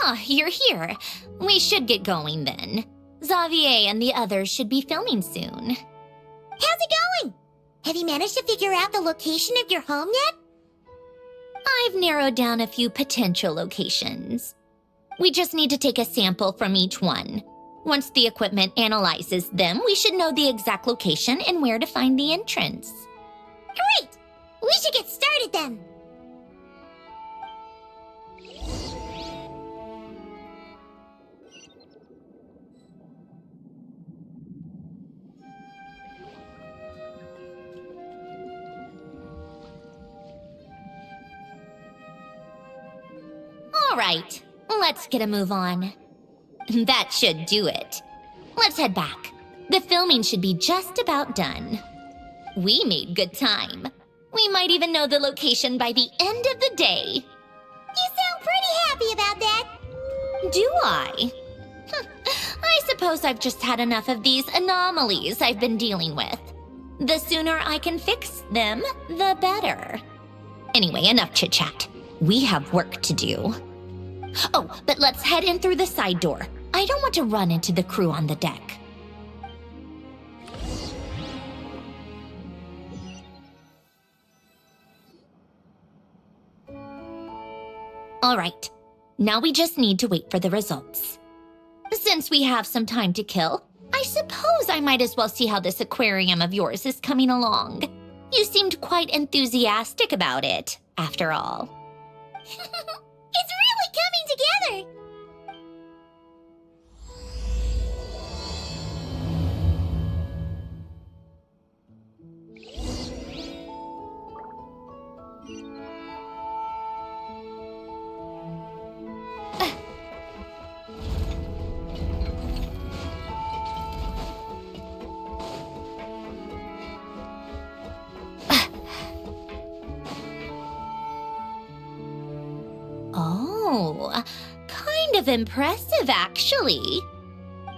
Ah, you're here. We should get going then. Xavier and the others should be filming soon. How's it going? Have you managed to figure out the location of your home yet? I've narrowed down a few potential locations. We just need to take a sample from each one. Once the equipment analyzes them, we should know the exact location and where to find the entrance. Great! We should get started then. All right, let's get a move on. That should do it. Let's head back. The filming should be just about done. We made good time. We might even know the location by the end of the day. You sound pretty happy about that. Do I? I suppose I've just had enough of these anomalies I've been dealing with. The sooner I can fix them, the better. Anyway, enough chit-chat. We have work to do. Oh, but let's head in through the side door. I don't want to run into the crew on the deck. All right, now we just need to wait for the results. Since we have some time to kill, I suppose I might as well see how this aquarium of yours is coming along. You seemed quite enthusiastic about it, after all. It's really coming together! Oh, kind of impressive, actually.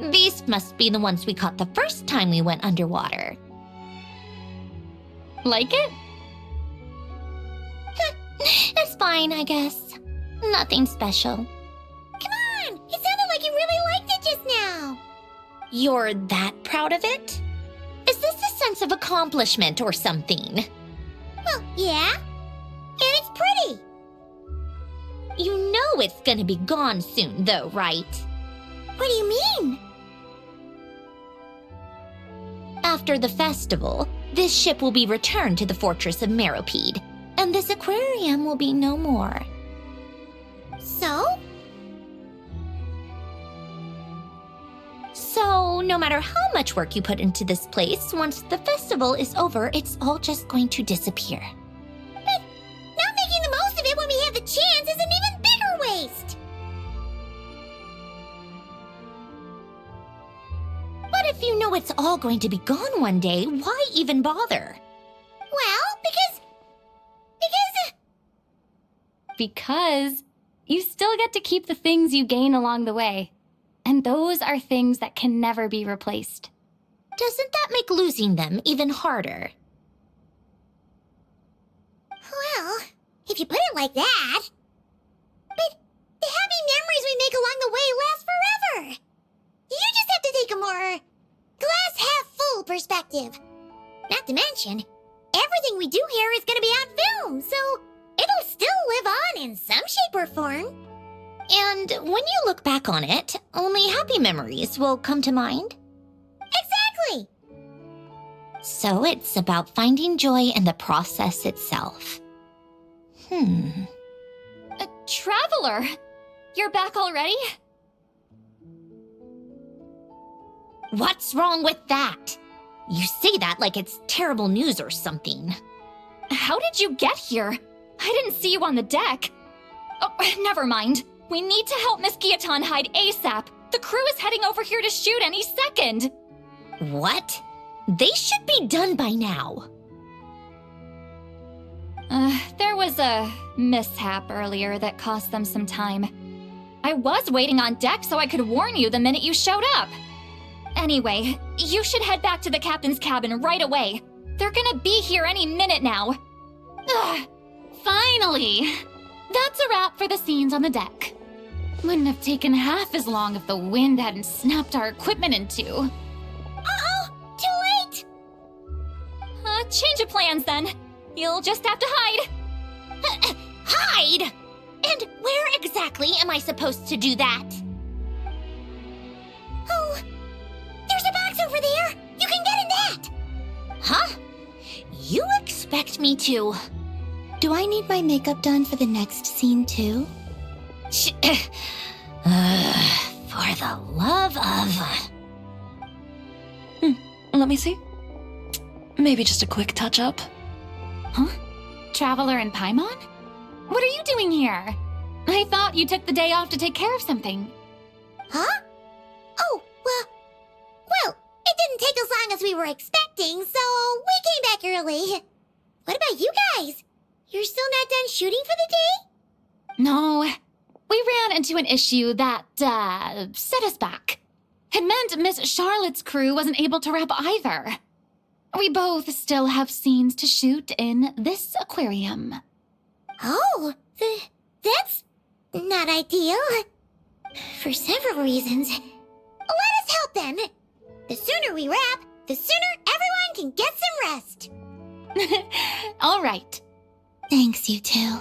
These must be the ones we caught the first time we went underwater. Like it? It's fine, I guess. Nothing special. Come on! It sounded like you really liked it just now! You're that proud of it? Is this a sense of accomplishment or something? Well, yeah. And it's pretty! You know it's gonna be gone soon, though, right? What do you mean? After the festival, this ship will be returned to the fortress of Meropide, and this aquarium will be no more. So? So, no matter how much work you put into this place, once the festival is over, it's all just going to disappear. But not making the most of it when we have the chance is an even bigger waste! But if you know it's all going to be gone one day, why even bother? Well, Because you still get to keep the things you gain along the way. And those are things that can never be replaced. Doesn't that make losing them even harder? well, if you put it like that. But the happy memories we make along the way last forever. You just have to take a more glass-half-full perspective. Not to mention, everything we do here is going to be on film, so it'll still live on in some shape or form. And when you look back on it, only happy memories will come to mind? Exactly! So it's about finding joy in the process itself. Traveler! You're back already? What's wrong with that? You say that like it's terrible news or something. How did you get here? I didn't see you on the deck. Oh, never mind. We need to help Miss Guillotin hide ASAP. The crew is heading over here to shoot any second. What? They should be done by now. There was a mishap earlier that cost them some time. I was waiting on deck so I could warn you the minute you showed up. Anyway, you should head back to the captain's cabin right away. They're gonna be here any minute now. Ugh, finally! That's a wrap for the scenes on the deck. Wouldn't have taken half as long if the wind hadn't snapped our equipment in two. Uh-oh! Too late! Change of plans then. You'll just have to hide. Hide? And where exactly am I supposed to do that? Oh, there's a box over there! You can get in that! Huh? You expect me to... Do I need my makeup done for the next scene too? For the love of... Let me see. Maybe just a quick touch-up. Huh? Traveler and Paimon? What are you doing here? I thought you took the day off to take care of something. Huh? Oh, well, it didn't take as long as we were expecting, so we came back early. What about you guys? You're still not done shooting for the day? No, we ran into an issue that, set us back. It meant Miss Charlotte's crew wasn't able to wrap either. We both still have scenes to shoot in this aquarium. Oh, that's not ideal. For several reasons. Let us help then. The sooner we wrap, the sooner everyone can get some rest. All right. Thanks, you two.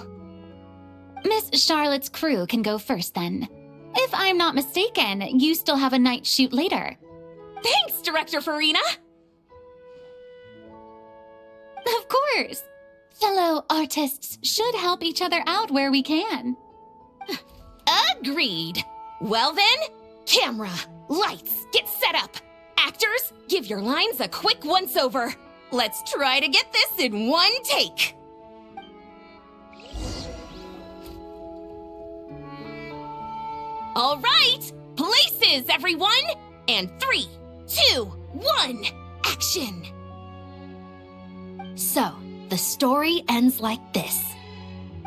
Miss Charlotte's crew can go first then. If I'm not mistaken, you still have a night shoot later. Thanks, Director Farina! Of course. Fellow artists should help each other out where we can. Agreed. Well then, camera, lights, get set up. Actors, give your lines a quick once-over. Let's try to get this in one take. All right, places, everyone! And 3, 2, 1, action! So, the story ends like this.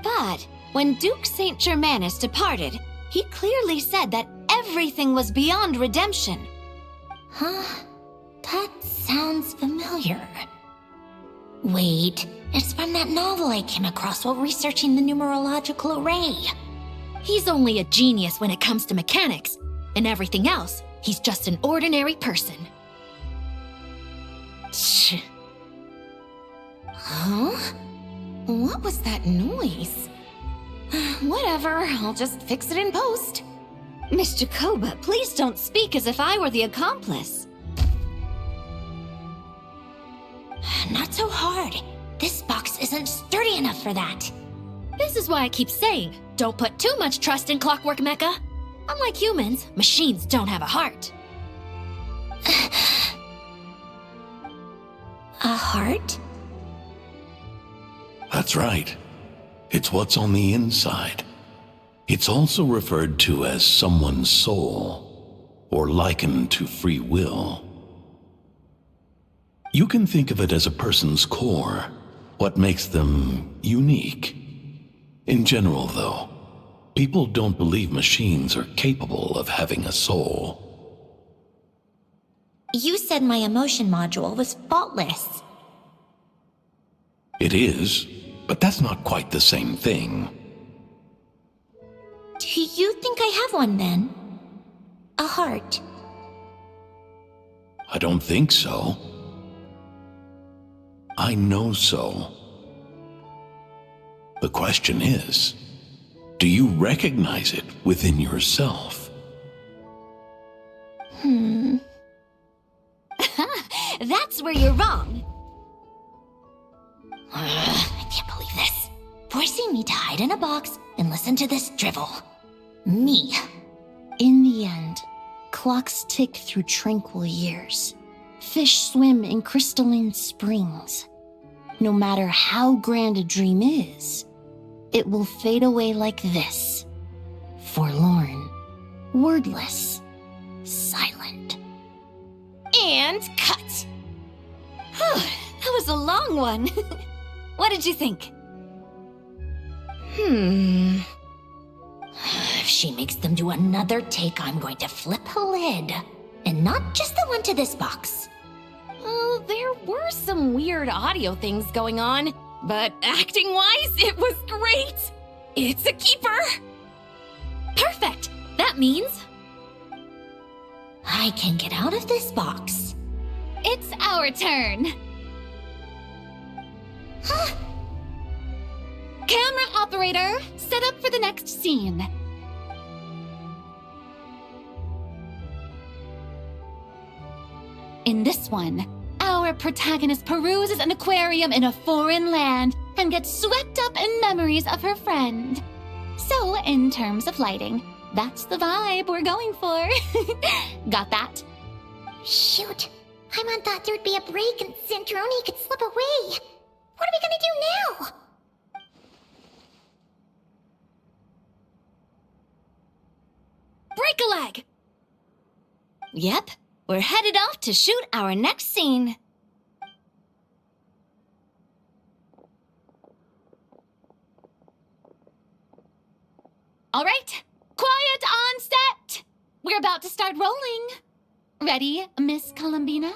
But when Duke Saint Germanus departed, he clearly said that everything was beyond redemption. Huh? That sounds familiar. Wait, it's from that novel I came across while researching the numerological array. He's only a genius when it comes to mechanics, and everything else, he's just an ordinary person. Tch. Huh? What was that noise? Whatever, I'll just fix it in post. Miss Jacoba, please don't speak as if I were the accomplice. Not so hard. This box isn't sturdy enough for that. This is why I keep saying, don't put too much trust in Clockwork Mecha. Unlike humans, machines don't have a heart. A heart? That's right. It's what's on the inside. It's also referred to as someone's soul, or likened to free will. You can think of it as a person's core, what makes them unique. In general, though, people don't believe machines are capable of having a soul. You said my emotion module was faultless. It is, but that's not quite the same thing. Do you think I have one then? A heart? I don't think so. I know so. The question is, do you recognize it within yourself? That's where you're wrong. I can't believe this. Forcing me to hide in a box and listen to this drivel. Me. In the end, clocks tick through tranquil years. Fish swim in crystalline springs. No matter how grand a dream is, it will fade away like this. Forlorn, wordless, silent. And cut! That was a long one. What did you think? If she makes them do another take, I'm going to flip a lid. And not just the one to this box. Well, there were some weird audio things going on, but acting-wise, it was great! It's a keeper! Perfect! That means I can get out of this box. it's our turn. Camera operator, set up for the next scene. In this one, our protagonist peruses an aquarium in a foreign land and gets swept up in memories of her friend. So, in terms of lighting, that's the vibe we're going for. Got that? Shoot. Paimon thought there would be a break and Sandrone could slip away. What are we gonna do now? Break a leg! Yep, we're headed off to shoot our next scene. All right, quiet on set. We're about to start rolling. Ready, Miss Columbina?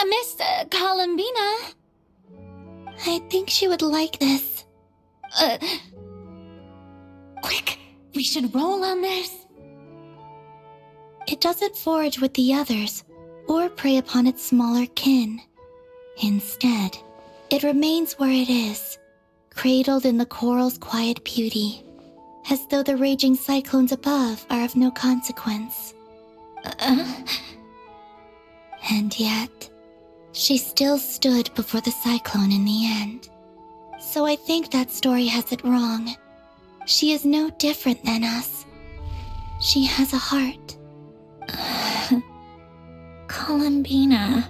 Miss Columbina? I think she would like this. Quick, we should roll on this. It doesn't forage with the others, or prey upon its smaller kin. Instead, it remains where it is, cradled in the coral's quiet beauty, as though the raging cyclones above are of no consequence. And yet, she still stood before the cyclone in the end. So I think that story has it wrong. She is no different than us. She has a heart. Columbina.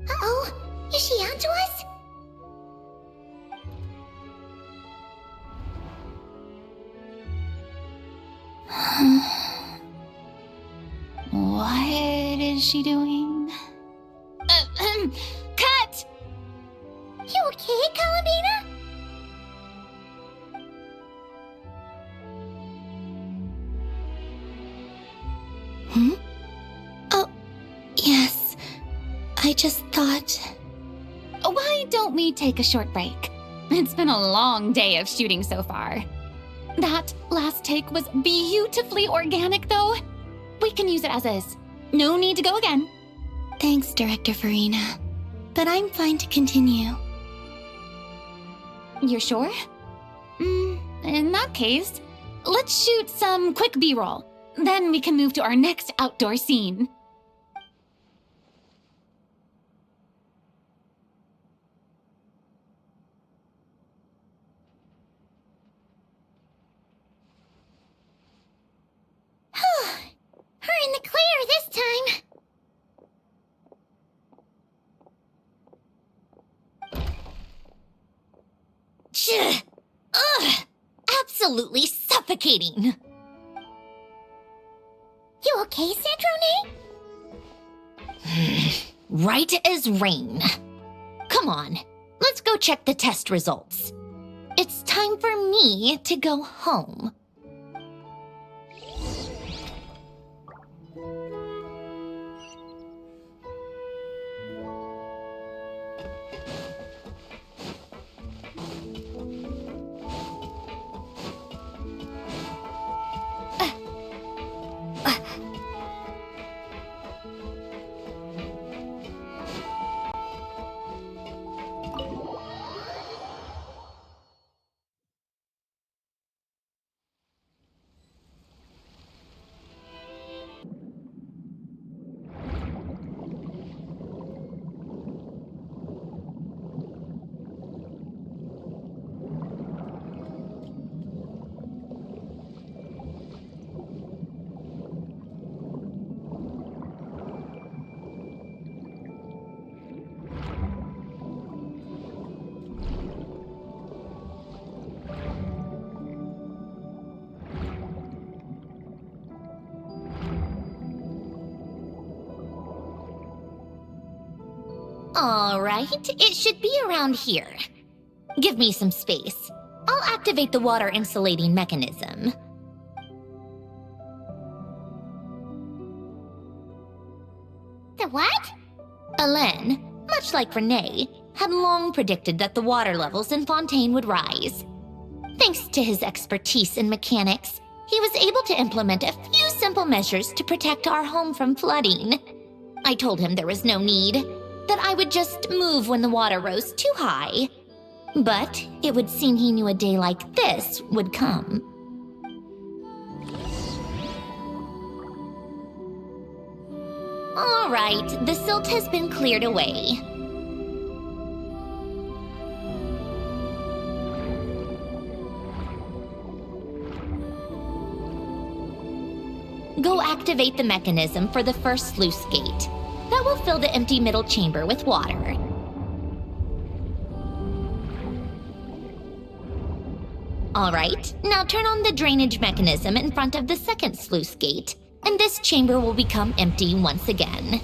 Uh-oh, is she onto us? What is she doing? Cut! You okay, Columbina? Oh, yes. I just thought... Why don't we take a short break? It's been a long day of shooting so far. That last take was beautifully organic, though. We can use it as is. No need to go again. Thanks, Director Farina. But I'm fine to continue. You're sure? In that case, let's shoot some quick B-roll. Then we can move to our next outdoor scene. We're in the clear this time. Ugh! Absolutely suffocating. You okay, Sandrone? Right as rain. Come on, let's go check the test results. It's time for me to go home. All right, it should be around here. Give me some space. I'll activate the water insulating mechanism. The what? Alain, much like Renee, had long predicted that the water levels in Fontaine would rise. Thanks to his expertise in mechanics, he was able to implement a few simple measures to protect our home from flooding. I told him there was no need, that I would just move when the water rose too high. But it would seem he knew a day like this would come. All right, the silt has been cleared away. Go activate the mechanism for the first sluice gate. That will fill the empty middle chamber with water. All right, now turn on the drainage mechanism in front of the second sluice gate, and this chamber will become empty once again.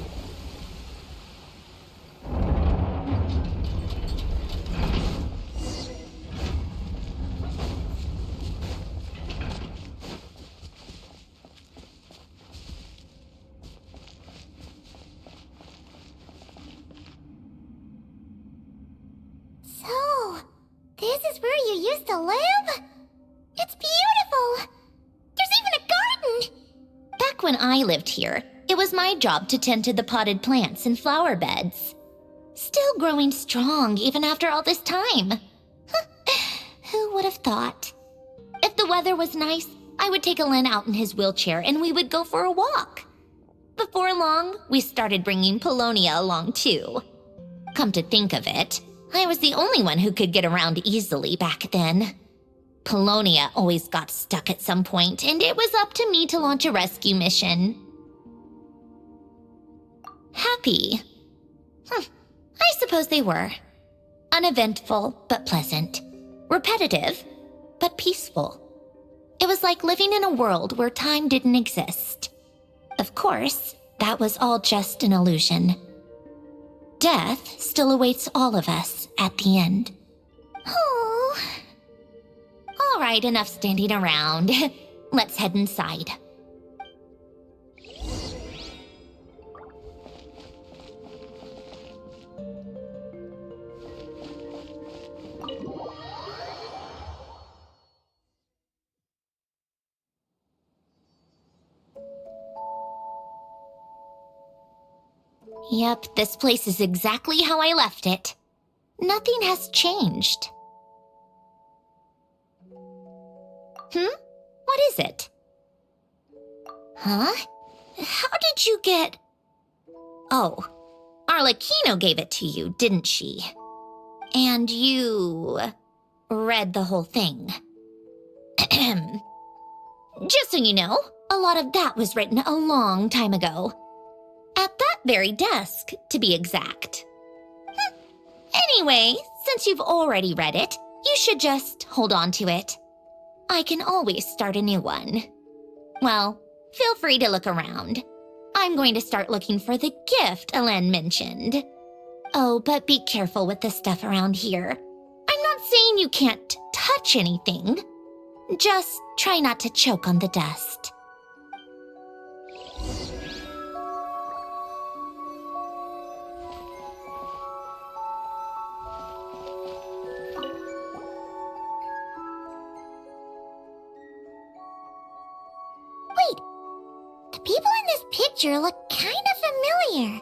So, this is where you used to live? It's beautiful! There's even a garden! Back when I lived here, it was my job to tend to the potted plants and flower beds. Still growing strong even after all this time. Who would have thought? If the weather was nice, I would take Alain out in his wheelchair and we would go for a walk. Before long, we started bringing Polonia along too. Come to think of it, I was the only one who could get around easily back then. Polonia always got stuck at some point, and it was up to me to launch a rescue mission. Happy? I suppose they were. Uneventful, but pleasant. Repetitive, but peaceful. It was like living in a world where time didn't exist. Of course, that was all just an illusion. Death still awaits all of us at the end. Oh. All right, enough standing around. Let's head inside. Yep, this place is exactly how I left it. Nothing has changed. What is it? Huh? How did you get... Oh, Arlecchino gave it to you, didn't she? And you... read the whole thing. Just so you know, a lot of that was written a long time ago. At that very desk, to be exact. Anyway, since you've already read it, you should just hold on to it. I can always start a new one. Well, feel free to look around. I'm going to start looking for the gift Alain mentioned. Oh, but be careful with the stuff around here. I'm not saying you can't touch anything. Just try not to choke on the dust. Wait, the people in this picture look kind of familiar.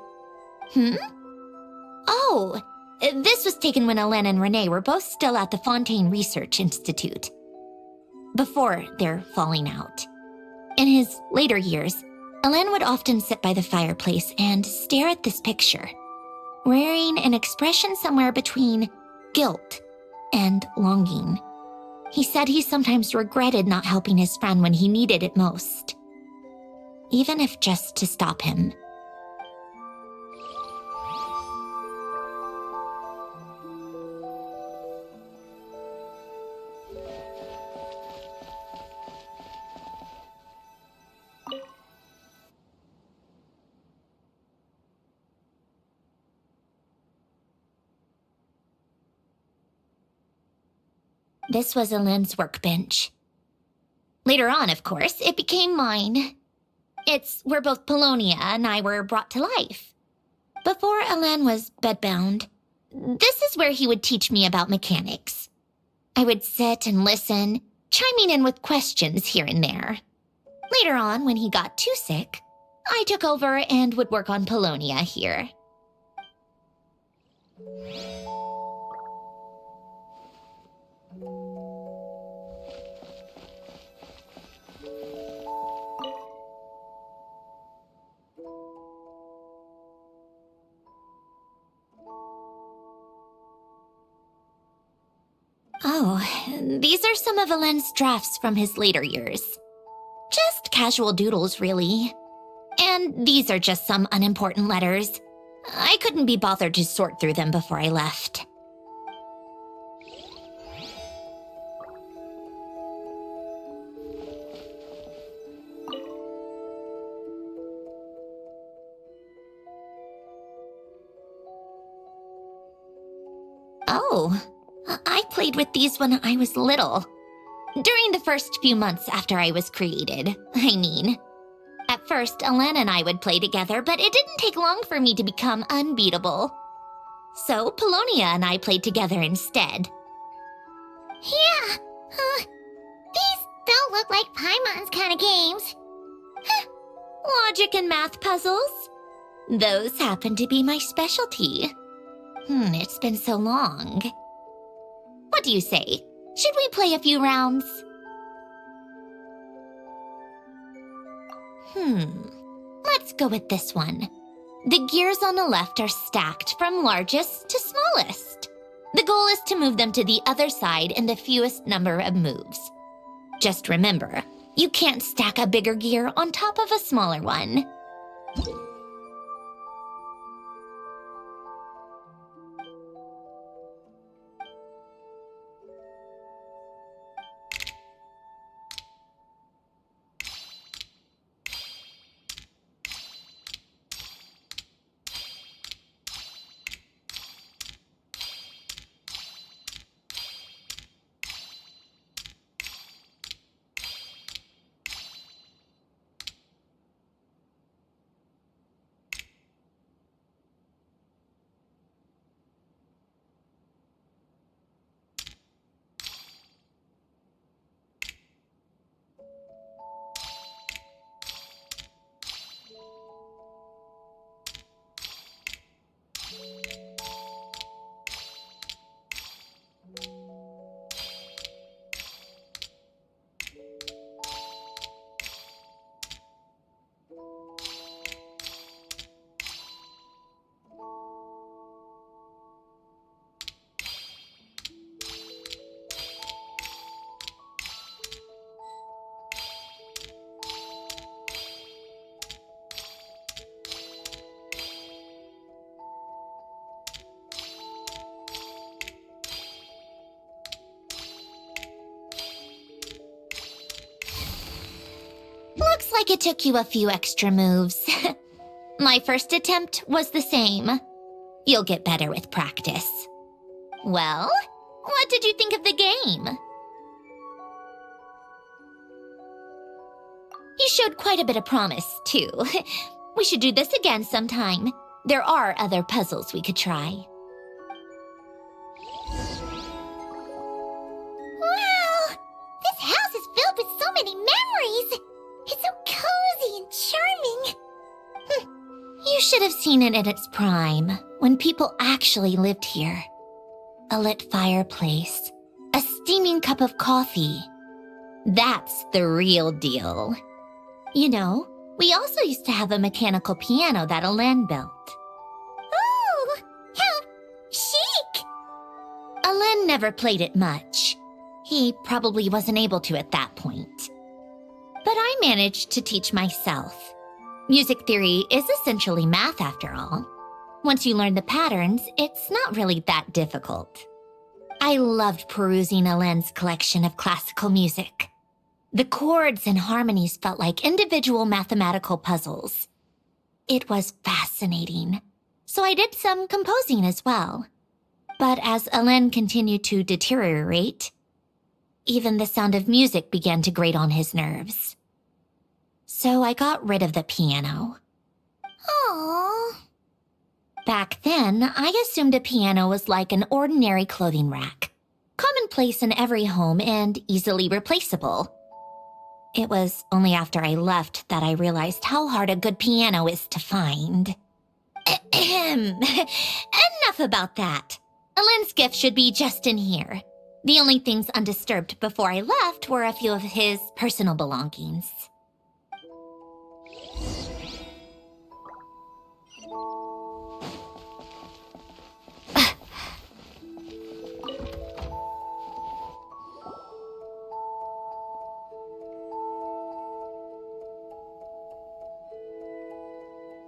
Oh, this was taken when Alain and Renee were both still at the Fontaine Research Institute. Before their falling out. In his later years, Alain would often sit by the fireplace and stare at this picture, wearing an expression somewhere between guilt and longing. He said he sometimes regretted not helping his friend when he needed it most, even if just to stop him. This was Elaine's workbench. Later on, of course, it became mine. It's where both Polonia and I were brought to life. Before Elaine was bedbound, this is where he would teach me about mechanics. I would sit and listen, chiming in with questions here and there. Later on, when he got too sick, I took over and would work on Polonia here. Oh, these are some of Elaine's drafts from his later years. Just casual doodles, really. And these are just some unimportant letters. I couldn't be bothered to sort through them before I left. Oh, I played with these when I was little. During the first few months after I was created, I mean. At first, Elaine and I would play together, but it didn't take long for me to become unbeatable. So, Polonia and I played together instead. Yeah, these don't look like Paimon's kind of games. Logic and math puzzles? Those happen to be my specialty. It's been so long. What do you say? Should we play a few rounds? Let's go with this one. The gears on the left are stacked from largest to smallest. The goal is to move them to the other side in the fewest number of moves. Just remember, you can't stack a bigger gear on top of a smaller one. Looks like it took you a few extra moves. My first attempt was the same. You'll get better with practice. Well, what did you think of the game? You showed quite a bit of promise, too. We should do this again sometime. There are other puzzles we could try. Wow! This house is filled with so many memories! It's so cozy and charming! You should have seen it in its prime, when people actually lived here. A lit fireplace, a steaming cup of coffee. That's the real deal. You know, we also used to have a mechanical piano that Elaine built. Oh, how chic! Elaine never played it much. He probably wasn't able to at that point. But I managed to teach myself. Music theory is essentially math after all. Once you learn the patterns, it's not really that difficult. I loved perusing Elaine's collection of classical music. The chords and harmonies felt like individual mathematical puzzles. It was fascinating. So I did some composing as well. But as Elaine continued to deteriorate, Even the sound of music began to grate on his nerves. So I got rid of the piano. Aww. Back then, I assumed a piano was like an ordinary clothing rack, commonplace in every home and easily replaceable. It was only after I left that I realized how hard a good piano is to find. Enough about that. Alin's gift should be just in here. The only things undisturbed before I left were a few of his personal belongings.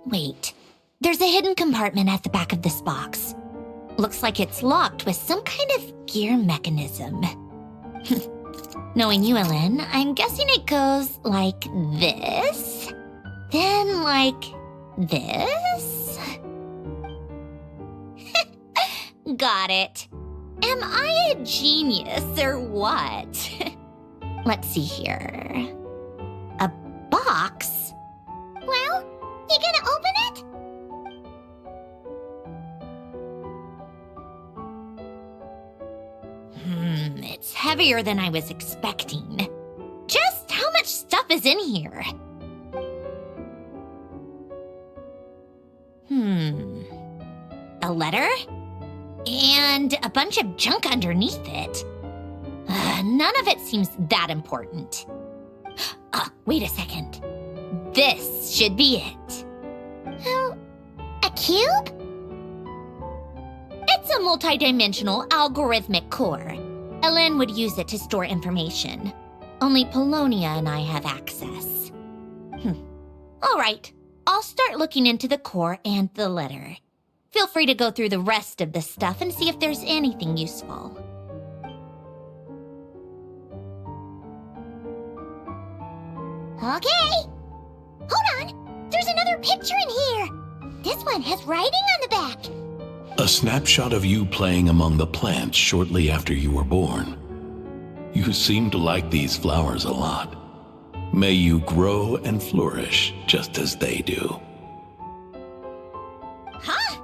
Wait, there's a hidden compartment at the back of this box. Looks like it's locked with some kind of gear mechanism. Knowing you, Alin, I'm guessing it goes like this, then like this. Got it. Am I a genius or what? Let's see here. A box? Well, you gonna open it? It's heavier than I was expecting. Just how much stuff is in here? A letter? And a bunch of junk underneath it. None of it seems that important. Wait a second. This should be it. Oh, a cube? It's a multidimensional algorithmic core. Alin would use it to store information. Only Polonia and I have access. All right, I'll start looking into the core and the letter. Feel free to go through the rest of the stuff and see if there's anything useful. Okay. Hold on. There's another picture in here. This one has writing on the back. A snapshot of you playing among the plants shortly after you were born. You seem to like these flowers a lot. May you grow and flourish just as they do. Huh?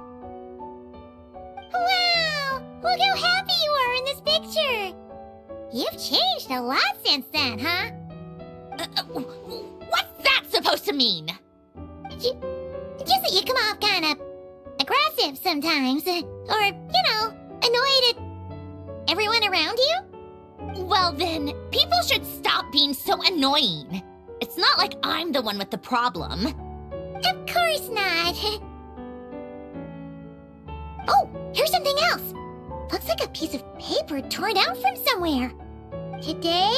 Wow! Look how happy you are in this picture. You've changed a lot since then, huh? What's that supposed to mean? Just that you come off kind of aggressive sometimes. Or, annoyed at everyone around you? Well then, people should stop being so annoying. It's not like I'm the one with the problem. Of course not. Oh, here's something else. Looks like a piece of paper torn out from somewhere. Today,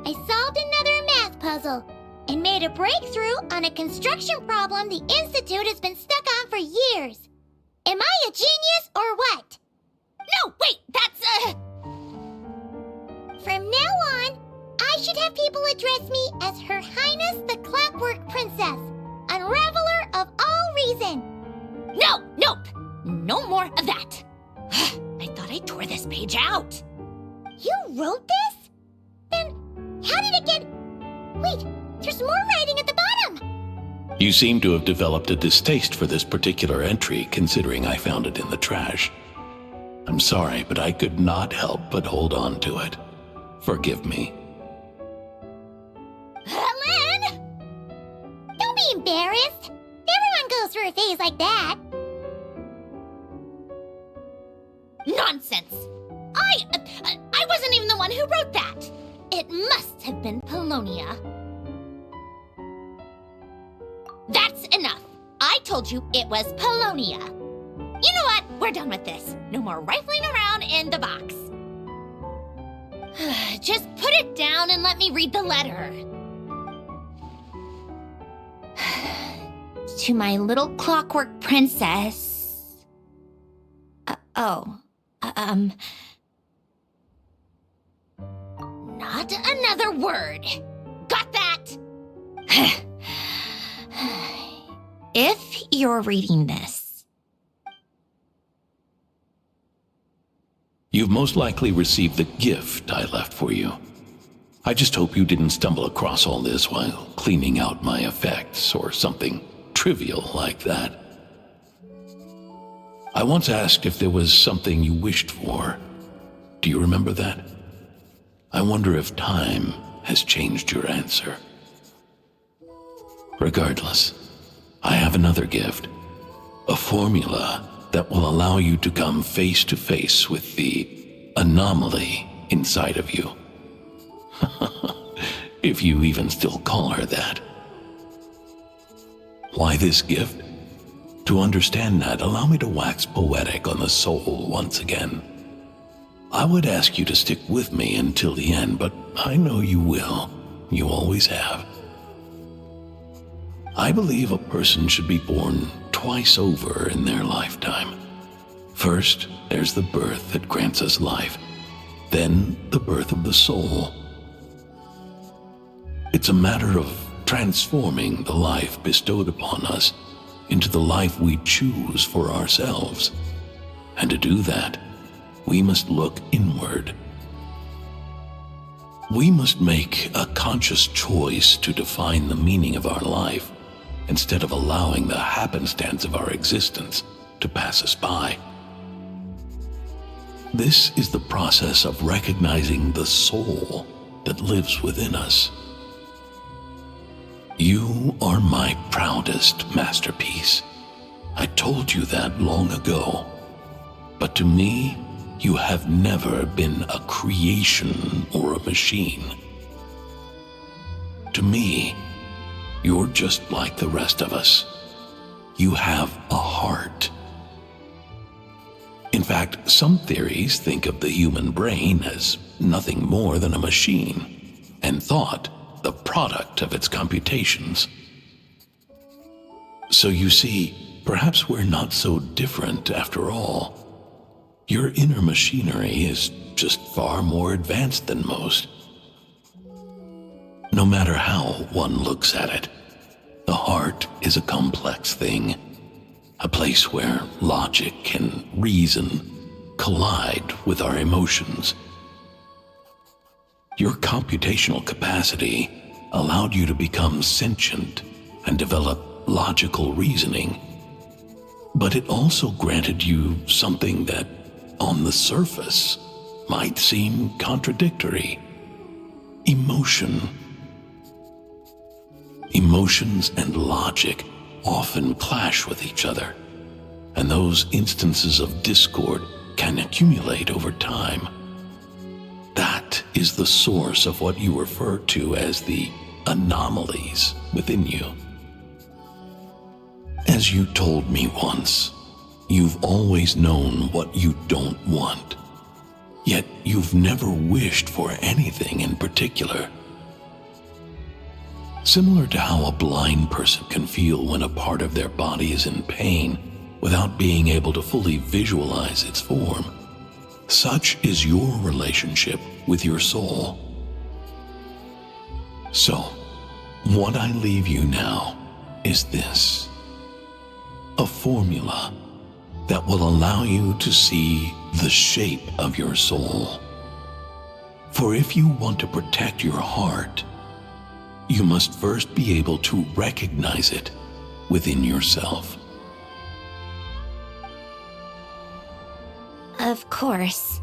I solved another math puzzle and made a breakthrough on a construction problem the Institute has been stuck on for years. Am I a genius or what? No, wait, that's From now on, I should have people address me as Her Highness the Clockwork Princess, Unraveler of all reason. No, nope, no more of that. I thought I tore this page out. You wrote this? Then how did it get... Wait, there's more writing at the bottom. You seem to have developed a distaste for this particular entry, considering I found it in the trash. I'm sorry, but I could not help but hold on to it. Forgive me. Alin! Don't be embarrassed. Everyone goes through a phase like that. Nonsense! I wasn't even the one who wrote that. It must have been Polonia. That's enough. I told you it was Polonia. You know what? We're done with this. No more rifling around in the box. Just put it down and let me read the letter. To my little clockwork princess. Not another word. Got that? If you're reading this, You've most likely received the gift I left for you. I just hope you didn't stumble across all this while cleaning out my effects or something trivial like that. I once asked if there was something you wished for. Do you remember that? I wonder if time has changed your answer. Regardless, I have another gift. A formula that will allow you to come face to face with the anomaly inside of you. If you even still call her that. Why this gift? To understand that, allow me to wax poetic on the soul once again. I would ask you to stick with me until the end, but I know you will. You always have. I believe a person should be born twice over in their lifetime. First, there's the birth that grants us life. Then, the birth of the soul. It's a matter of transforming the life bestowed upon us into the life we choose for ourselves. And to do that, we must look inward. We must make a conscious choice to define the meaning of our life instead of allowing the happenstance of our existence to pass us by. This is the process of recognizing the soul that lives within us. You are my proudest masterpiece. I told you that long ago. But to me, you have never been a creation or a machine. To me, you're just like the rest of us. You have a heart. In fact, some theories think of the human brain as nothing more than a machine, and thought the product of its computations. So you see, perhaps we're not so different after all. Your inner machinery is just far more advanced than most. No matter how one looks at it, the heart is a complex thing, a place where logic and reason collide with our emotions. Your computational capacity allowed you to become sentient and develop logical reasoning, but it also granted you something that, on the surface, might seem contradictory: emotion. Emotions and logic often clash with each other, and those instances of discord can accumulate over time. That is the source of what you refer to as the anomalies within you. As you told me once, you've always known what you don't want, yet you've never wished for anything in particular. Similar to how a blind person can feel when a part of their body is in pain without being able to fully visualize its form, such is your relationship with your soul. So, what I leave you now is this: a formula that will allow you to see the shape of your soul. For if you want to protect your heart, you must first be able to recognize it within yourself. Of course.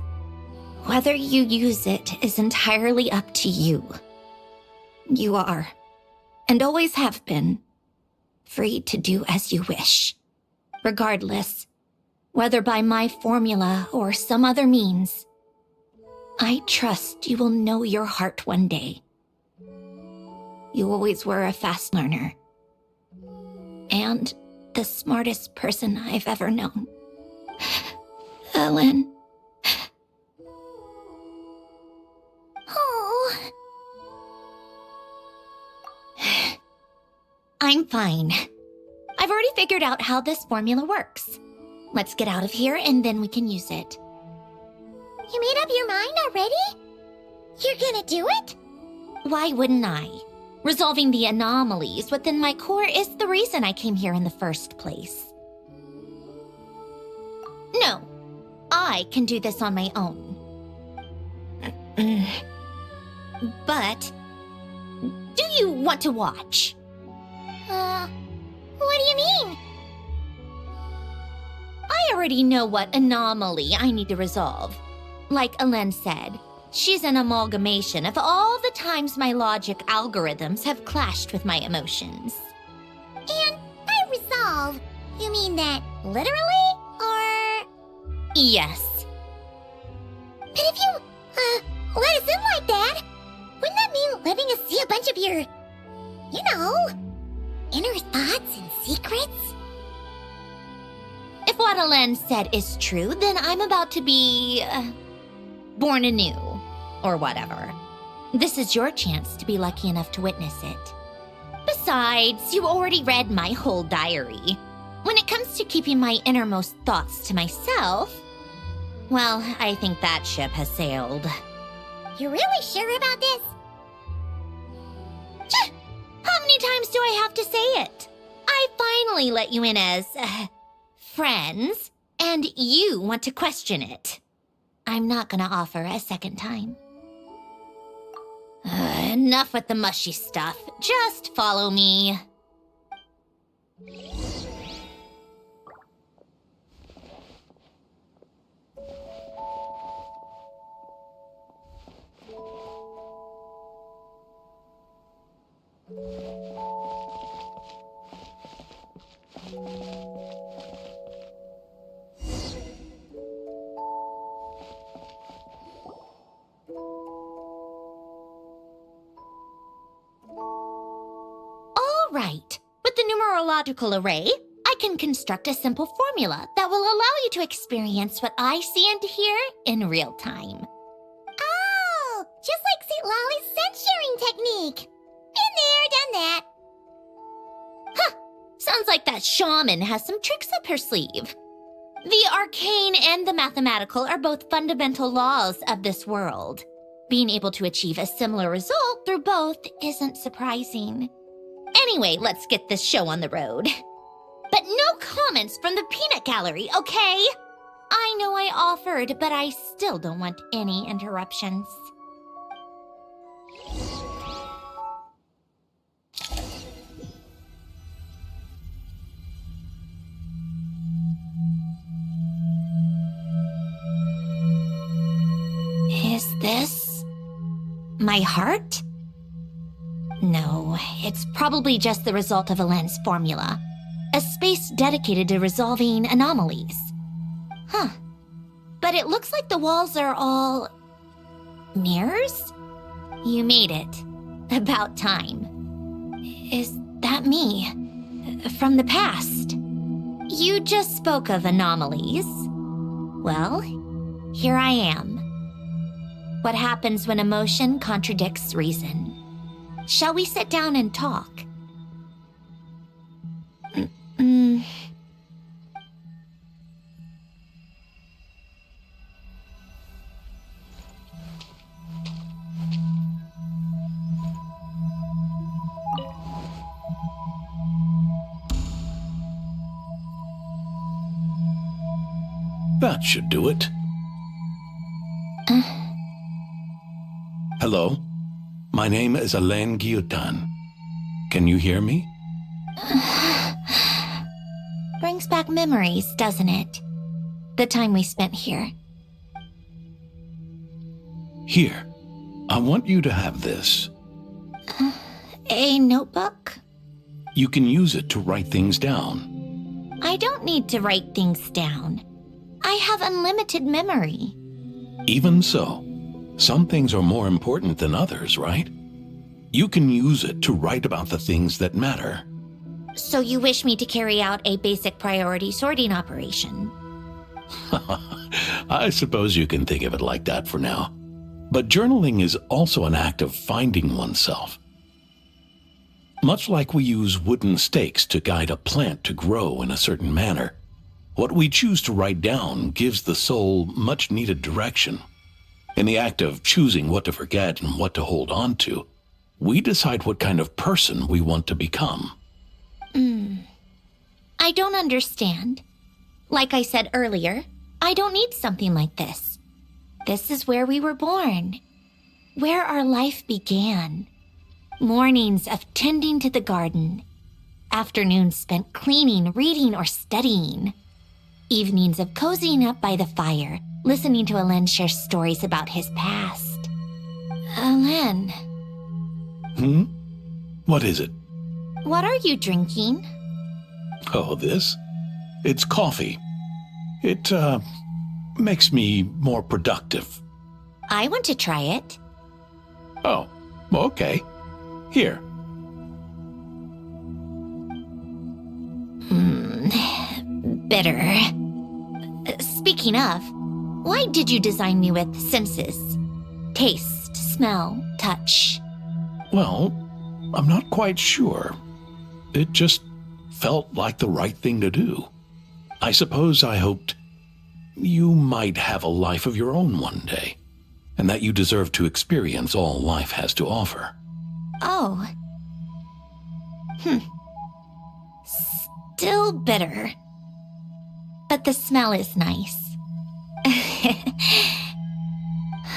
Whether you use it is entirely up to you. You are, and always have been, free to do as you wish. Regardless, whether by my formula or some other means, I trust you will know your heart one day. You always were a fast learner, and the smartest person I've ever known. Ellen. Oh. I'm fine. I've already figured out how this formula works. Let's get out of here and then we can use it. You made up your mind already? You're gonna do it? Why wouldn't I? Resolving the anomalies within my core is the reason I came here in the first place. No, I can do this on my own. But do you want to watch? What do you mean? I already know what anomaly I need to resolve. Like Alen said, she's an amalgamation of all the times my logic algorithms have clashed with my emotions. And by resolve, you mean that literally, or? Yes. But if you, let us in like that, wouldn't that mean letting us see a bunch of your, inner thoughts and secrets? If what Alen said is true, then I'm about to be born anew, or whatever. This is your chance to be lucky enough to witness it. Besides, you already read my whole diary. When it comes to keeping my innermost thoughts to myself, well, I think that ship has sailed. You're really sure about this? How many times do I have to say it? I finally let you in as friends, and you want to question it. I'm not gonna offer a second time. Enough with the mushy stuff. Just follow me. All right. With the numerological array, I can construct a simple formula that will allow you to experience what I see and hear in real time. Oh, just like St. Lolly's sense-sharing technique. Been there, done that. Sounds like that shaman has some tricks up her sleeve. The arcane and the mathematical are both fundamental laws of this world. Being able to achieve a similar result through both isn't surprising. Anyway, let's get this show on the road. But no comments from the peanut gallery, okay? I know I offered, but I still don't want any interruptions. Is this my heart? No, it's probably just the result of Alen's formula. A space dedicated to resolving anomalies. But it looks like the walls are all mirrors? You made it. About time. Is that me? From the past? You just spoke of anomalies. Well, here I am. What happens when emotion contradicts reason? Shall we sit down and talk? That should do it. Hello? My name is Alain Guillotin. Can you hear me? Brings back memories, doesn't it? The time we spent here. Here, I want you to have this. A notebook? You can use it to write things down. I don't need to write things down. I have unlimited memory. Even so, some things are more important than others, right? You can use it to write about the things that matter. So you wish me to carry out a basic priority sorting operation? I suppose you can think of it like that for now. But journaling is also an act of finding oneself. Much like we use wooden stakes to guide a plant to grow in a certain manner, what we choose to write down gives the soul much needed direction. In the act of choosing what to forget and what to hold on to, we decide what kind of person we want to become. I don't understand. Like I said earlier, I don't need something like this. This is where we were born. where our life began. Mornings of tending to the garden. Afternoons spent cleaning, reading, or studying. Evenings of cozying up by the fire, listening to Alen share stories about his past. Alen, What is it? what are you drinking? Oh, this? It's coffee. It, makes me more productive. I want to try it. Oh, okay. Here. Bitter. Speaking of, why did you design me with senses? Taste, smell, touch. Well, I'm not quite sure. It just felt like the right thing to do. I suppose I hoped you might have a life of your own one day, and that you deserve to experience all life has to offer. Oh. Still bitter. But the smell is nice.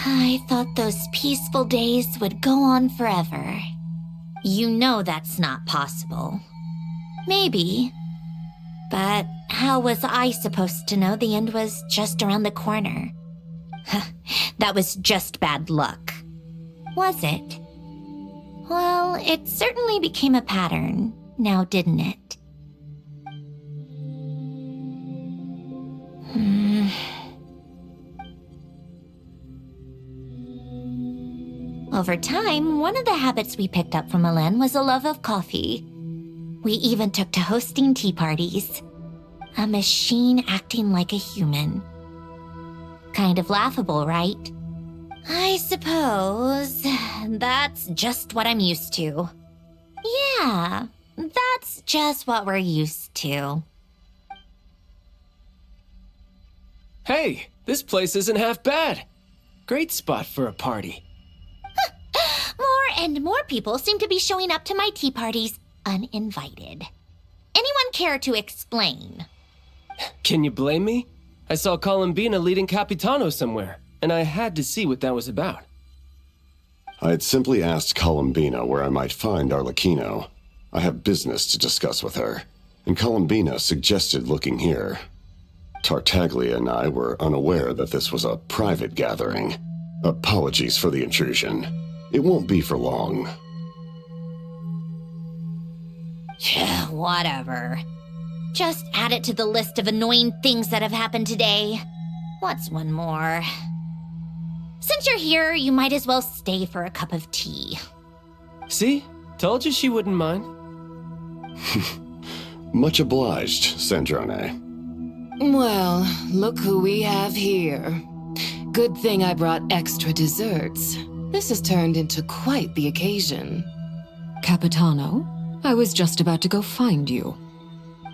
I thought those peaceful days would go on forever. You know that's not possible. Maybe. But how was I supposed to know the end was just around the corner? That was just bad luck. Was it? Well, it certainly became a pattern, now didn't it? Over time, one of the habits we picked up from Alen was a love of coffee. We even took to hosting tea parties. A machine acting like a human. Kind of laughable, right? I suppose that's just what I'm used to. Yeah, that's just what we're used to. Hey, this place isn't half bad. Great spot for a party. More and more people seem to be showing up to my tea parties uninvited. Anyone care to explain? Can you blame me? I saw Columbina leading Capitano somewhere, and I had to see what that was about. I had simply asked Columbina where I might find Arlecchino. I have business to discuss with her, and Columbina suggested looking here. Tartaglia and I were unaware that this was a private gathering. Apologies for the intrusion. It won't be for long. Whatever. Just add it to the list of annoying things that have happened today. What's one more? Since you're here, you might as well stay for a cup of tea. See? Told you she wouldn't mind. Much obliged, Sandrone. Well, look who we have here. Good thing I brought extra desserts. This has turned into quite the occasion. Capitano, I was just about to go find you.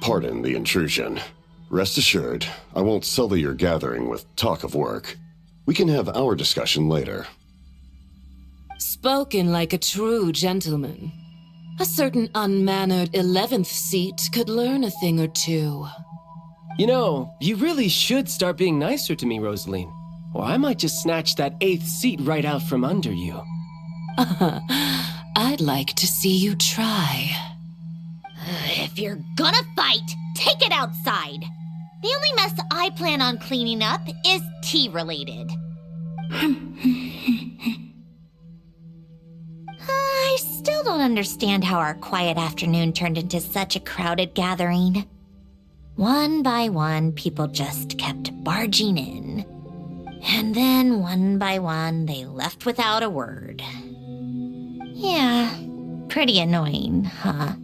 Pardon the intrusion. Rest assured, I won't sully your gathering with talk of work. We can have our discussion later. Spoken like a true gentleman. A certain unmannered 11th seat could learn a thing or two. You know, you really should start being nicer to me, Rosaline. Or I might just snatch that 8th seat right out from under you. I'd like to see you try. If you're gonna fight, take it outside. The only mess I plan on cleaning up is tea-related. I still don't understand how our quiet afternoon turned into such a crowded gathering. One by one, people just kept barging in. And then, one by one, they left without a word. Yeah, pretty annoying, huh?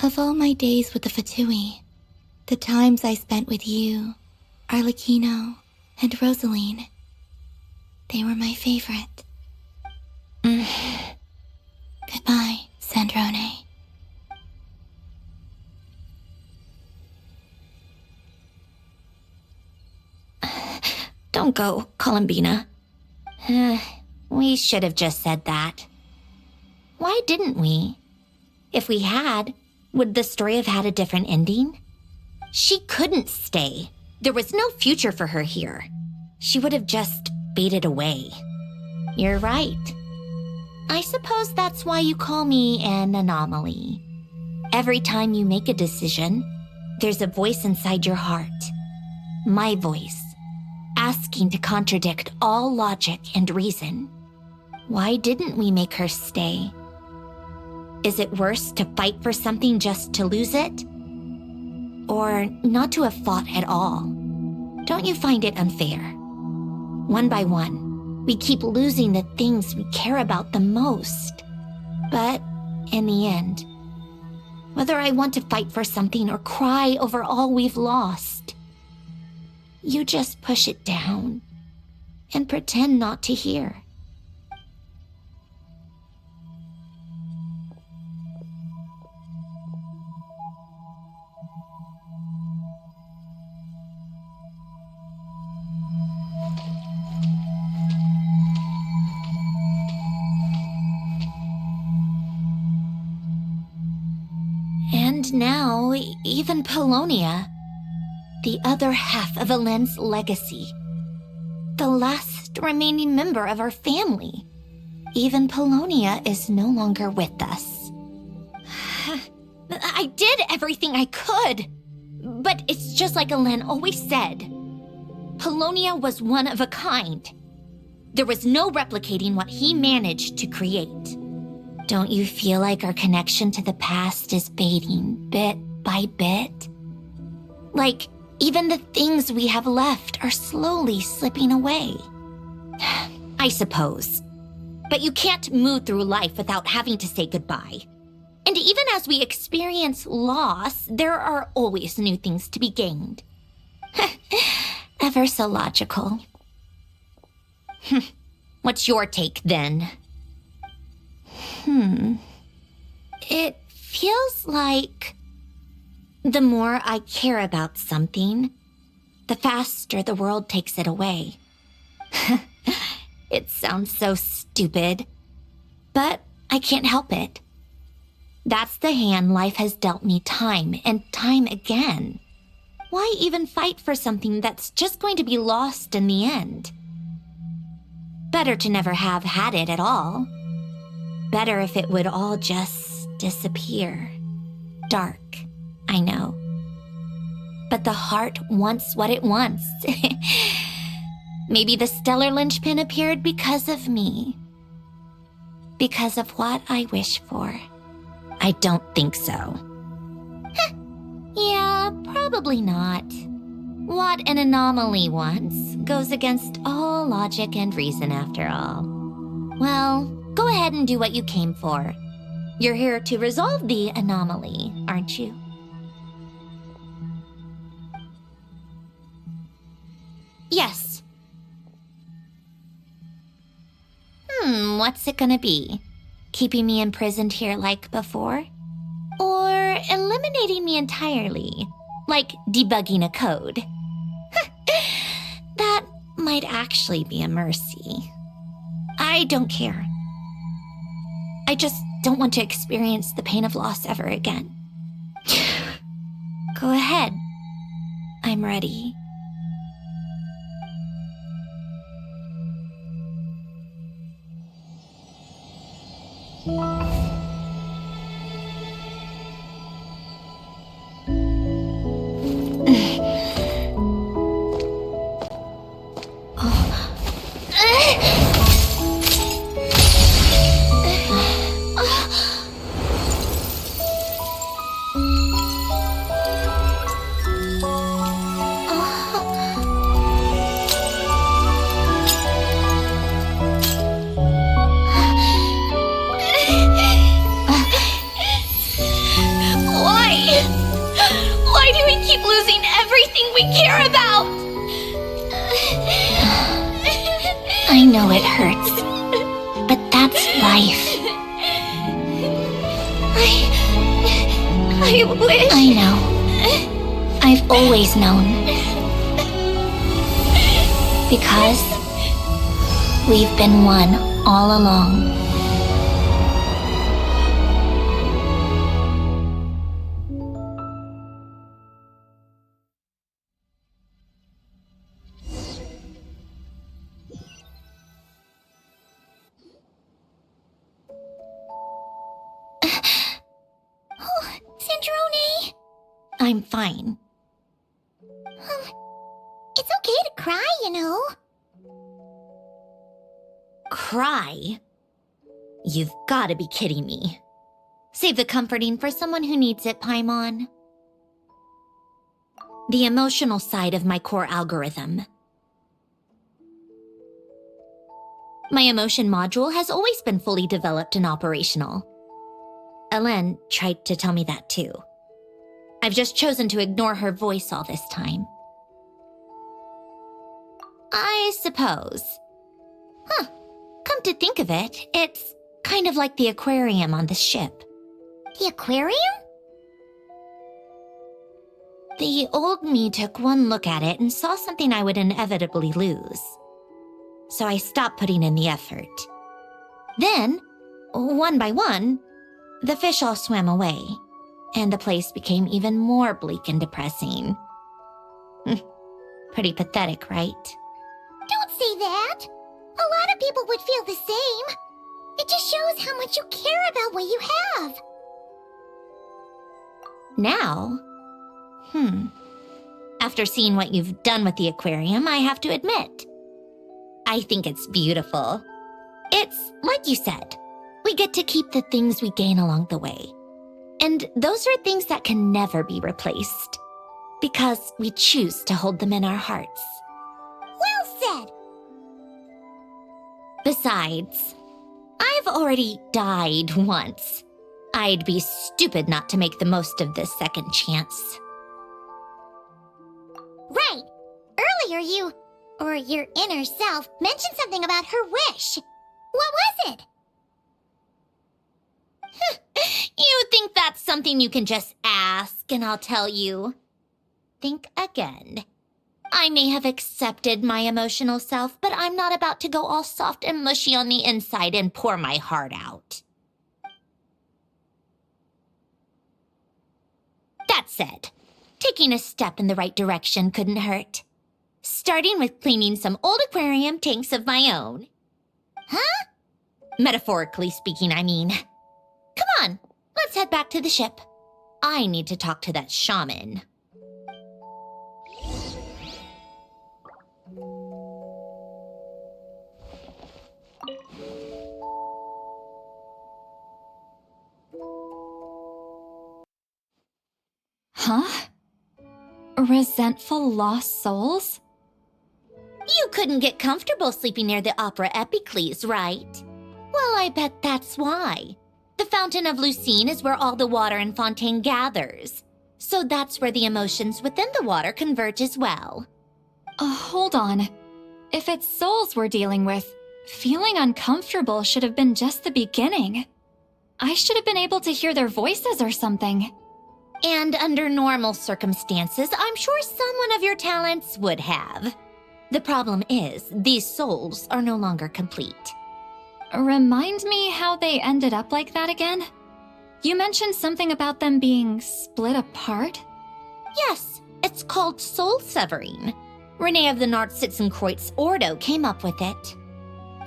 Of all my days with the Fatui, the times I spent with you, Arlecchino, and Rosaline, they were my favorite. Goodbye, Sandrone. Don't Don't go, Columbina. We should have just said that. Why didn't we? If we had, would the story have had a different ending? She couldn't stay. There was no future for her here. She would have just faded away. You're right. I suppose that's why you call me an anomaly. Every time you make a decision, there's a voice inside your heart. My voice, asking to contradict all logic and reason. Why didn't we make her stay? Is it worse to fight for something just to lose it? Or not to have fought at all? Don't you find it unfair? One by one, we keep losing the things we care about the most. But in the end, whether I want to fight for something or cry over all we've lost, you just push it down and pretend not to hear. And now, even Polonia, the other half of Elend's legacy, the last remaining member of our family, even Polonia is no longer with us. I did everything I could, but it's just like Elend always said. Polonia was one of a kind. There was no replicating what he managed to create. Don't you feel like our connection to the past is fading bit by bit? Like, even the things we have left are slowly slipping away. I suppose. But you can't move through life without having to say goodbye. And even as we experience loss, there are always new things to be gained. Ever so logical. What's your take, then? It feels like the more I care about something, the faster the world takes it away. It sounds so stupid, but I can't help it. That's the hand life has dealt me time and time again. Why even fight for something that's just going to be lost in the end? Better to never have had it at all. Better if it would all just disappear. Dark, I know. But the heart wants what it wants. Maybe the stellar linchpin appeared because of me. Because of what I wish for. I don't think so. Yeah, probably not. What an anomaly wants goes against all logic and reason after all. Well, go ahead and do what you came for. You're here to resolve the anomaly, aren't you? Yes. What's it gonna be? Keeping me imprisoned here like before? Or eliminating me entirely, like debugging a code? That might actually be a mercy. I don't care. I just don't want to experience the pain of loss ever again. Go ahead. I'm ready. Why do we keep losing everything we care about? I know it hurts, but that's life. I wish... I know. I've always known. Because we've been one all along. Sandrone! I'm fine. It's okay to cry, you know. Cry? You've gotta be kidding me. Save the comforting for someone who needs it, Paimon. The emotional side of my core algorithm. My emotion module has always been fully developed and operational. Ellen tried to tell me that too. I've just chosen to ignore her voice all this time. I suppose. Come to think of it, it's kind of like the aquarium on the ship. The aquarium? The old me took one look at it and saw something I would inevitably lose. So I stopped putting in the effort. Then, one by one, the fish all swam away, and the place became even more bleak and depressing. Pretty pathetic, right? Don't say that. A lot of people would feel the same. It just shows how much you care about what you have. Now? After seeing what you've done with the aquarium, I have to admit, I think it's beautiful. It's like you said, we get to keep the things we gain along the way. And those are things that can never be replaced, because we choose to hold them in our hearts. Well said. Besides, I've already died once. I'd be stupid not to make the most of this second chance. Right. Earlier you, or your inner self, mentioned something about her wish. What was it? You think that's something you can just ask and I'll tell you? Think again. I may have accepted my emotional self, but I'm not about to go all soft and mushy on the inside and pour my heart out. That said, taking a step in the right direction couldn't hurt. Starting with cleaning some old aquarium tanks of my own. Huh? Metaphorically speaking, I mean. Come on, let's head back to the ship. I need to talk to that shaman. Huh? Resentful lost souls? You couldn't get comfortable sleeping near the Opera Epicles, right? Well, I bet that's why. The Fountain of Lucine is where all the water in Fontaine gathers. So that's where the emotions within the water converge as well. Hold on. If it's souls we're dealing with, feeling uncomfortable should have been just the beginning. I should have been able to hear their voices or something. And under normal circumstances, I'm sure someone of your talents would have. The problem is, these souls are no longer complete. Remind me how they ended up like that again? You mentioned something about them being split apart? Yes, it's called soul severing. Renee of the Nartsitzenkreuz Ordo came up with it.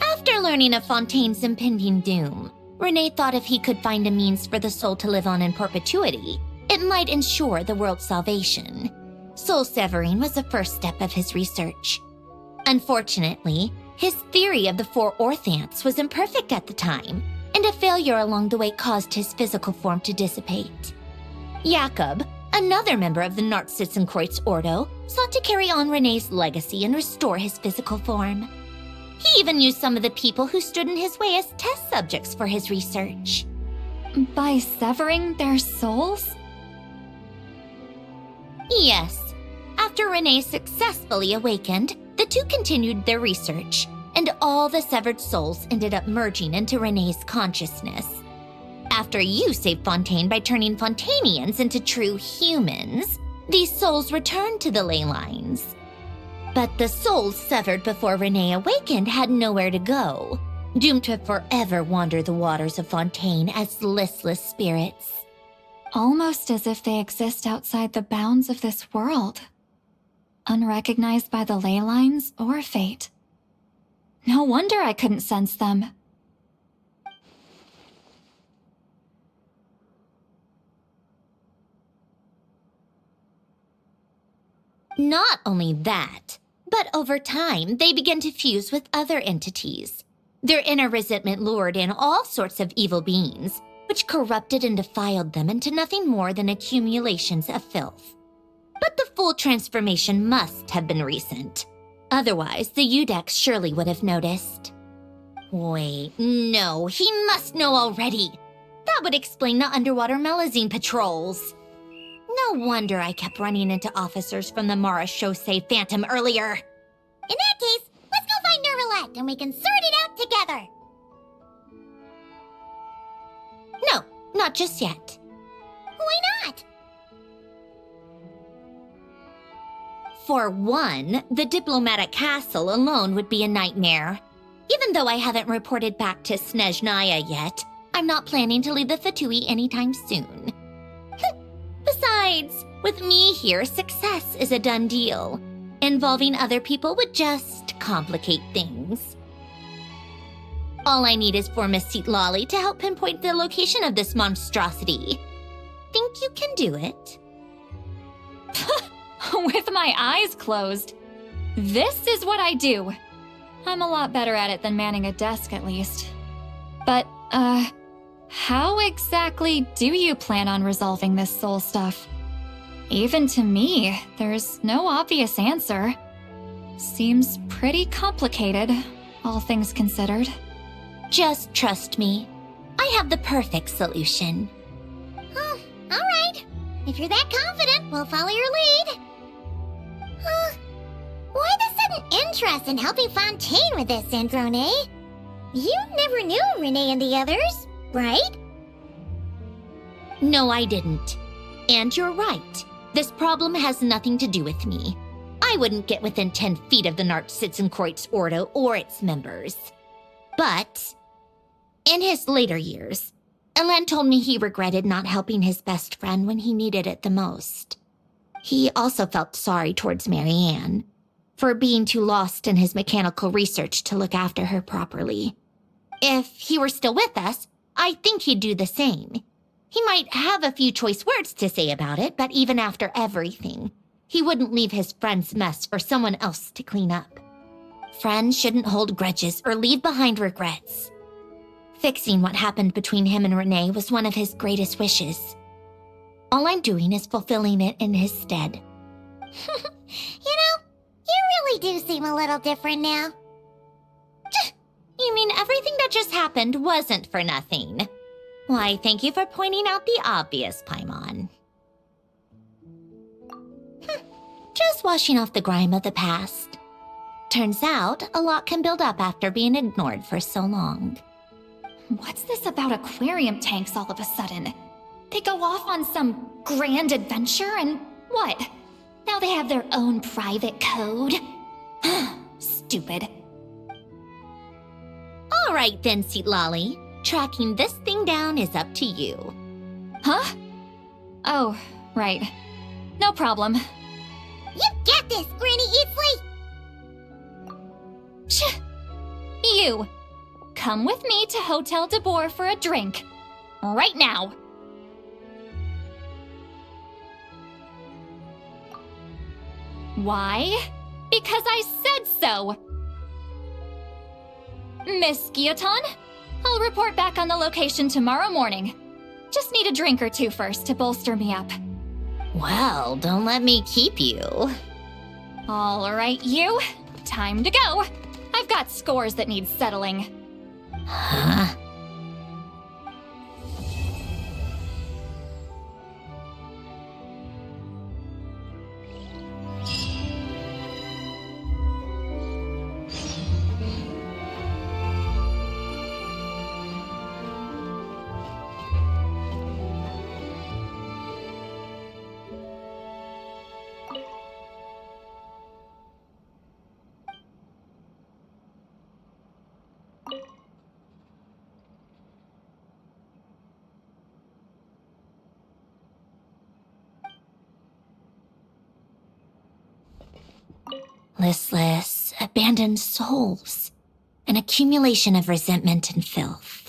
After learning of Fontaine's impending doom, Renee thought if he could find a means for the soul to live on in perpetuity, it might ensure the world's salvation. Soul severing was the first step of his research. Unfortunately, his theory of the four orthants was imperfect at the time, and a failure along the way caused his physical form to dissipate. Jakob, another member of the Nartsitzenkreuz Ordo, sought to carry on Renee's legacy and restore his physical form. He even used some of the people who stood in his way as test subjects for his research. By severing their souls? Yes. After Renee successfully awakened, the two continued their research, and all the severed souls ended up merging into Renee's consciousness. After you saved Fontaine by turning Fontainians into true humans, these souls returned to the ley lines. But the souls severed before Renee awakened had nowhere to go, doomed to forever wander the waters of Fontaine as listless spirits. Almost as if they exist outside the bounds of this world, unrecognized by the ley lines or fate. No wonder I couldn't sense them. Not only that, but over time, they began to fuse with other entities. Their inner resentment lured in all sorts of evil beings, which corrupted and defiled them into nothing more than accumulations of filth. But the full transformation must have been recent. Otherwise, the Udex surely would have noticed. Wait, no, he must know already. That would explain the underwater Melazine patrols. No wonder I kept running into officers from the Mara Chaussee Phantom earlier. In that case, let's go find Nervalette and we can sort it out together. No, not just yet. Why not? For one, the diplomatic castle alone would be a nightmare. Even though I haven't reported back to Snezhnaya yet, I'm not planning to leave the Fatui anytime soon. Besides, with me here, success is a done deal. Involving other people would just complicate things. All I need is for Miss Seatlolly to help pinpoint the location of this monstrosity. Think you can do it? With my eyes closed. This is what I do. I'm a lot better at it than manning a desk, at least. But, how exactly do you plan on resolving this soul stuff? Even to me, there's no obvious answer. Seems pretty complicated, all things considered. Just trust me. I have the perfect solution. Oh, all right. If you're that confident, we'll follow your lead. Why the sudden interest in helping Fontaine with this, Sandrone? You never knew Renee and the others, right? No, I didn't. And you're right. This problem has nothing to do with me. I wouldn't get within 10 feet of the Nartsitzenkreuz Ordo or its members. But in his later years, Elen told me he regretted not helping his best friend when he needed it the most. He also felt sorry towards Marianne for being too lost in his mechanical research to look after her properly. If he were still with us, I think he'd do the same. He might have a few choice words to say about it, but even after everything, he wouldn't leave his friend's mess for someone else to clean up. Friends shouldn't hold grudges or leave behind regrets. Fixing what happened between him and Renee was one of his greatest wishes. All I'm doing is fulfilling it in his stead. You really do seem a little different now. You mean everything that just happened wasn't for nothing? Why, thank you for pointing out the obvious, Paimon. Just washing off the grime of the past. Turns out, a lot can build up after being ignored for so long. What's this about aquarium tanks all of a sudden? They go off on some grand adventure and what? Now they have their own private code? Stupid. All right then, Seatlolly. Tracking this thing down is up to you. Huh? Oh, right. No problem. You got this, Granny Eatsley! Shh! You! Come with me to Hotel de Boer for a drink. Right now! Why? Because I said so! Miss Guillotin, I'll report back on the location tomorrow morning. Just need a drink or two first to bolster me up. Well, don't let me keep you. All right, you. Time to go. I've got scores that need settling. Huh? listless, abandoned souls. An accumulation of resentment and filth.